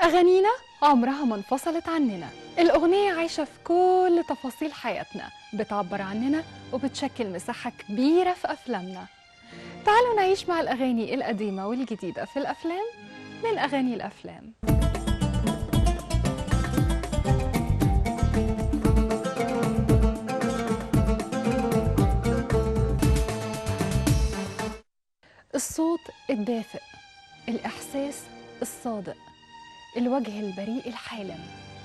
أغانينا عمرها ما انفصلت عننا. الأغنية عايشة في كل تفاصيل حياتنا، بتعبر عننا وبتشكل مساحة كبيرة في أفلامنا. تعالوا نعيش مع الأغاني القديمة والجديدة في الأفلام من أغاني الأفلام. الصوت الدافئ، الإحساس الصادق، الوجه البريء الحالم،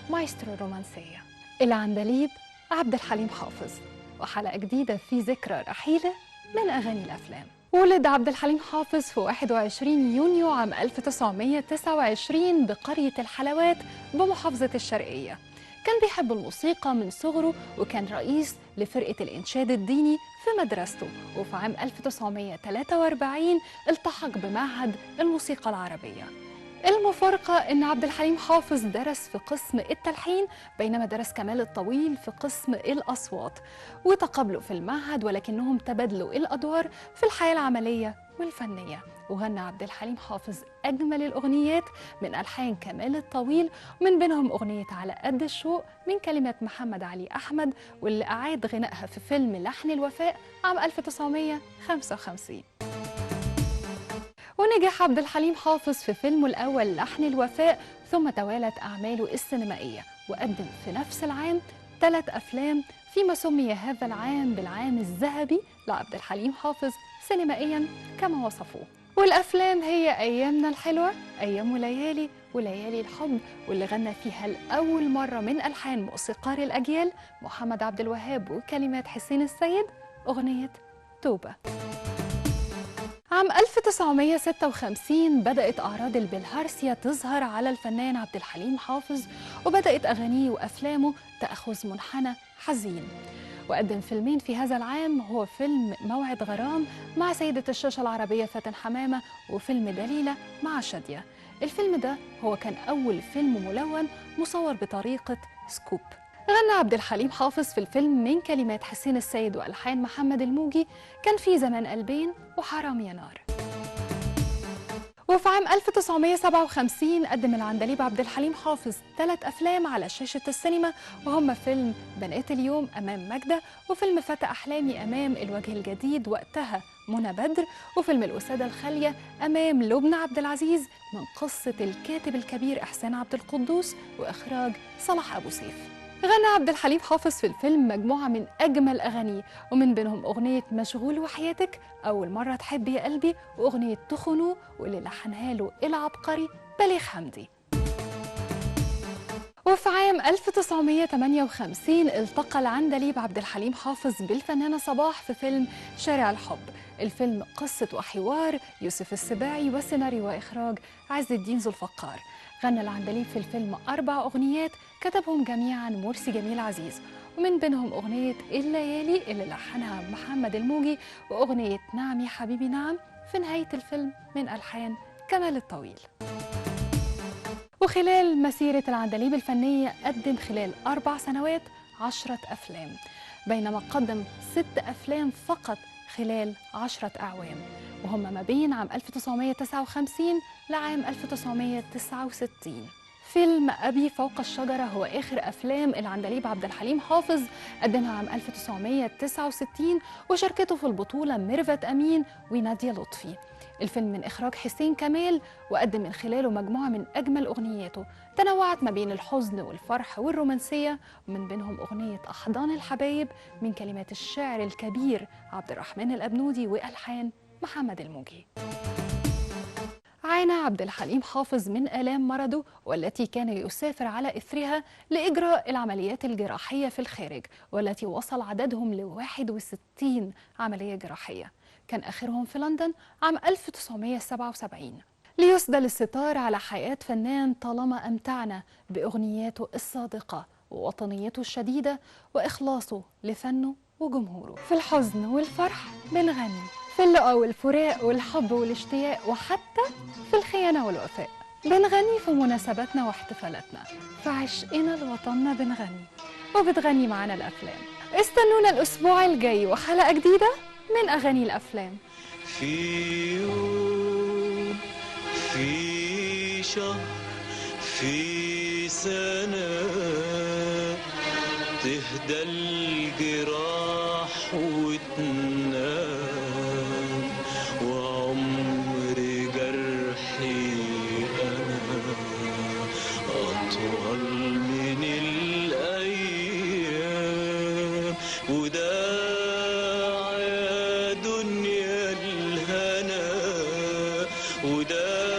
مايسترو الرومانسية، العندليب عبد الحليم حافظ. وحلقة جديدة في ذكرى رحيلة من أغاني الأفلام. ولد عبد الحليم حافظ في 21 يونيو عام 1929 بقرية الحلوات بمحافظة الشرقية. كان بيحب الموسيقى من صغره، وكان رئيس لفرقة الإنشاد الديني في مدرسته. وفي عام 1943 التحق بمعهد الموسيقى العربية. المفارقة إن عبد الحليم حافظ درس في قسم التلحين، بينما درس كمال الطويل في قسم الأصوات، وتقابلوا في المعهد ولكنهم تبادلوا الأدوار في الحياة العملية والفنية. وغنى عبد الحليم حافظ أجمل الأغنيات من ألحان كمال الطويل، ومن بينهم أغنية على قد الشوق من كلمات محمد علي أحمد، واللي أعاد غنائها في فيلم لحن الوفاء عام 1955. ونجح عبد الحليم حافظ في فيلمه الأول لحن الوفاء، ثم توالت أعماله السينمائية، وقدم في نفس العام 3 أفلام، فيما سمي هذا العام بالعام الذهبي لعبد الحليم حافظ سينمائيا كما وصفوه. والأفلام هي أيامنا الحلوة، أيام وليالي، وليالي الحب، واللي غنى فيها لأول مرة من ألحان موسيقار الأجيال محمد عبد الوهاب وكلمات حسين السيد أغنية توبة. عام 1956 بدأت أعراض البلهارسيا تظهر على الفنان عبد الحليم حافظ، وبدأت أغانيه وأفلامه تأخذ منحنى حزين. وقدم فيلمين في هذا العام، هو فيلم موعد غرام مع سيدة الشاشة العربية فاتن حمامة، وفيلم دليلة مع شادية. الفيلم ده هو كان أول فيلم ملون مصور بطريقة سكوب. غنى عبد الحليم حافظ في الفيلم من كلمات حسين السيد وألحان محمد الموجي كان في زمان قلبين وحرام يا نار. وفي عام 1957 قدم العندليب عبد الحليم حافظ 3 أفلام على شاشة السينما، وهم فيلم بنات اليوم أمام ماجدة، وفيلم فتى أحلامي أمام الوجه الجديد وقتها منى بدر، وفيلم الأسادة الخالية أمام لبنى عبد العزيز من قصة الكاتب الكبير إحسان عبد القدوس وإخراج صلاح أبو سيف. غنى عبد الحليم حافظ في الفيلم مجموعة من أجمل أغانيه، ومن بينهم أغنية مشغول وحياتك، أول مرة تحب يا قلبي، وأغنية تخنو واللي لحنها له العبقري بليغ حمدي. وفي عام 1958 التقى العندليب عبد الحليم حافظ بالفنانة صباح في فيلم شارع الحب. الفيلم قصة وحوار يوسف السباعي، وسيناريو وإخراج عز الدين ذو الفقار. غنى العندليب في الفيلم 4 أغنيات كتبهم جميعا مرسي جميل عزيز، ومن بينهم أغنية الليالي اللي لحنها محمد الموجي، وأغنية نعم يا حبيبي نعم في نهاية الفيلم من ألحان كمال الطويل. وخلال مسيرة العندليب الفنية قدم خلال 4 سنوات 10 أفلام، بينما قدم 6 أفلام فقط خلال 10 أعوام، وهم ما بين عام 1959 لعام 1969. فيلم أبي فوق الشجرة هو آخر أفلام العندليب عبد الحليم حافظ، قدمها عام 1969، وشاركته في البطولة ميرفت أمين ونادية لطفي. الفيلم من إخراج حسين كمال، وقدم من خلاله مجموعة من أجمل أغنياته تنوعت ما بين الحزن والفرح والرومانسية، ومن بينهم أغنية أحضان الحبايب من كلمات الشاعر الكبير عبد الرحمن الأبنودي وألحان محمد الموجي. عانى عبد الحليم حافظ من آلام مرضه، والتي كان يسافر على إثرها لإجراء العمليات الجراحية في الخارج، والتي وصل عددهم ل61 عملية جراحية، كان آخرهم في لندن عام 1977، ليسدل الستار على حياة فنان طالما أمتعنا بأغنياته الصادقة ووطنيته الشديدة وإخلاصه لفنه وجمهوره. في الحزن والفرح بنغني، في اللقا والفراق والحب والاشتياق، وحتى في الخيانة والوفاء بنغني، في مناسباتنا واحتفالاتنا، في عشقنا لوطننا بنغني، وبتغني معانا الأفلام. استنونا الأسبوع الجاي وحلقة جديدة من أغاني الأفلام. في يوم، في شهر، في في سنة تهدى الجراح وتنام، وعمر جرحي أنا أطول من الأيام. وداع يا دنيا الهنا، وداع